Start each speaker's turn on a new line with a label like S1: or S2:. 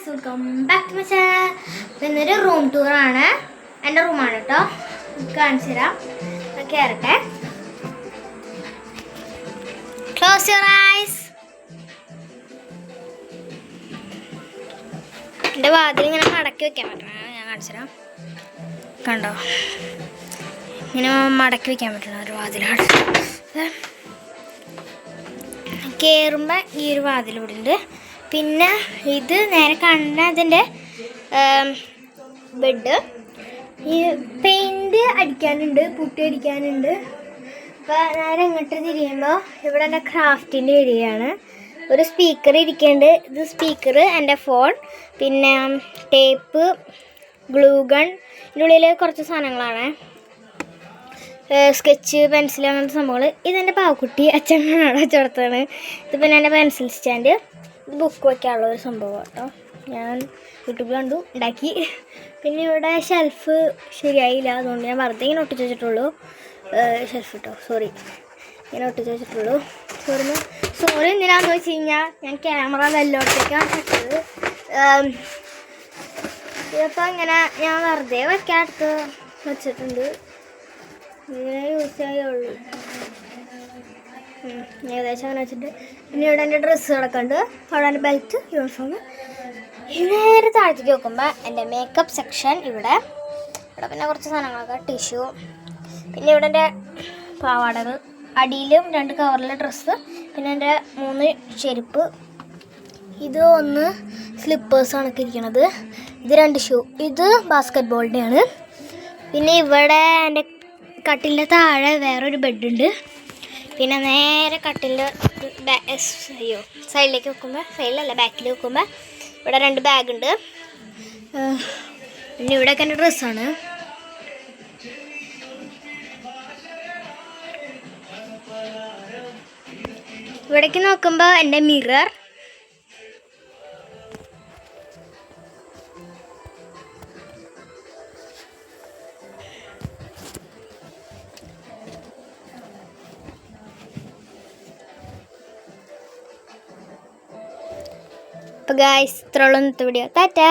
S1: Welcome back to my channel. ഇന്നൊരു room ടൂറാണ്. എൻ്റെ റൂമാണ് കേട്ടോ, കാണിച്ചു തരാം. കയറട്ടെ. Close your eyes. എൻ്റെ വാതിൽ ഇങ്ങനെ മടക്കി വെക്കാൻ പറ്റണം. ഞാൻ കാണിച്ചു തരാം. കണ്ടോ, ഇങ്ങനെ മടക്കി വെക്കാൻ പറ്റണം ഒരു വാതിൽ. കയറുമ്പോൾ ഈ ഒരു വാതിൽ ഇവിടെ ഉണ്ട്. പിന്നെ ഇത് നേരെ കാണുന്ന അതിൻ്റെ ബെഡ്. ഈ പെയിൻറ് അടിക്കാനുണ്ട്, പുട്ടി അടിക്കാനുണ്ട്. അപ്പോൾ നേരെ ഇങ്ങോട്ട് തിരിയുമ്പോൾ ഇവിടെ എൻ്റെ ക്രാഫ്റ്റിൻ്റെ ഏരിയയാണ്. ഒരു സ്പീക്കർ ഇരിക്കുന്നുണ്ട്. ഇത് സ്പീക്കർ, എൻ്റെ ഫോൺ, പിന്നെ ടേപ്പ്, ഗ്ലൂ ഗൺ, ഇതിൻ്റെ ഉള്ളിൽ കുറച്ച് സാധനങ്ങളാണ്. സ്കെച്ച്, പെൻസിൽ, അങ്ങനത്തെ സംഭവങ്ങൾ. ഇതെൻ്റെ പാവക്കുട്ടി അച്ഛനാണ് വെച്ചുകൊടുത്തതാണ്. ഇത് പിന്നെ എൻ്റെ പെൻസിൽ സ്റ്റാൻഡ്. ഇത് ബുക്ക് വയ്ക്കാനുള്ള ഒരു സംഭവം കേട്ടോ. ഞാൻ യൂട്യൂബിൽ കണ്ടു, ഉണ്ടാക്കി. പിന്നെ ഇവിടെ ഷെൽഫ് ശരിയായില്ല, അതുകൊണ്ട് ഞാൻ വെറുതെ ഇങ്ങനെ ഒട്ടിച്ച് വെച്ചിട്ടുള്ളൂ. ഷെൽഫ് കേട്ടോ, സോറി, ഇങ്ങനെ ഒട്ടിച്ച് വെച്ചിട്ടുള്ളൂ. സോറി എന്തിനാന്ന് വെച്ച് കഴിഞ്ഞാൽ ഞാൻ ക്യാമറ വെല്ലോട്ടേക്കാണ് വെച്ചത്. ഇതിപ്പോൾ ഇങ്ങനെ ഞാൻ വെറുതെ വെക്കാടുത്ത് വെച്ചിട്ടുണ്ട്. ഇങ്ങനെ യൂസ് ചെയ്യുള്ളൂ. ഏകദേശം അങ്ങനെ വെച്ചിട്ട് പിന്നെ ഇവിടെ എൻ്റെ ഡ്രസ്സ് കിടക്കുന്നുണ്ട്. അവിടെ എൻ്റെ ബെൽറ്റ്, യൂണിഫോം. നേരെ താഴത്തേക്ക് നോക്കുമ്പോൾ എൻ്റെ മേക്കപ്പ് സെക്ഷൻ. ഇവിടെ പിന്നെ കുറച്ച് സാധനങ്ങളൊക്കെ, ടിഷ്യൂ. പിന്നെ ഇവിടെ എൻ്റെ പാവാടകൾ, അടിയിലും 2 കവറിലെ ഡ്രസ്സ്. പിന്നെ എൻ്റെ 3 ചെരുപ്പ്. ഇത് 1 സ്ലിപ്പേഴ്സാണ് ഇരിക്കണത്. ഇത് 2 ഷൂ. ഇത് ബാസ്കറ്റ് ബോളിൻ്റെയാണ്. പിന്നെ ഇവിടെ എൻ്റെ കട്ടിലിൻ്റെ താഴെ വേറൊരു ബെഡുണ്ട്. പിന്നെ നേരെ കട്ടിലിൻ്റെ സൈഡിലേക്ക് വെക്കുമ്പോൾ, സൈഡിലല്ല ബാക്കിൽ വെക്കുമ്പോൾ ഇവിടെ 2 ബാഗുണ്ട്. പിന്നെ ഇവിടെയൊക്കെ എൻ്റെ ഡ്രസ്സാണ്. ഇവിടേക്ക് നോക്കുമ്പോൾ എൻ്റെ മിറർ. അപ്പോൾ ഗായ്സ്, ഇത്രയുള്ള ഇന്നത്തെ വീഡിയോ. ടാറ്റാ.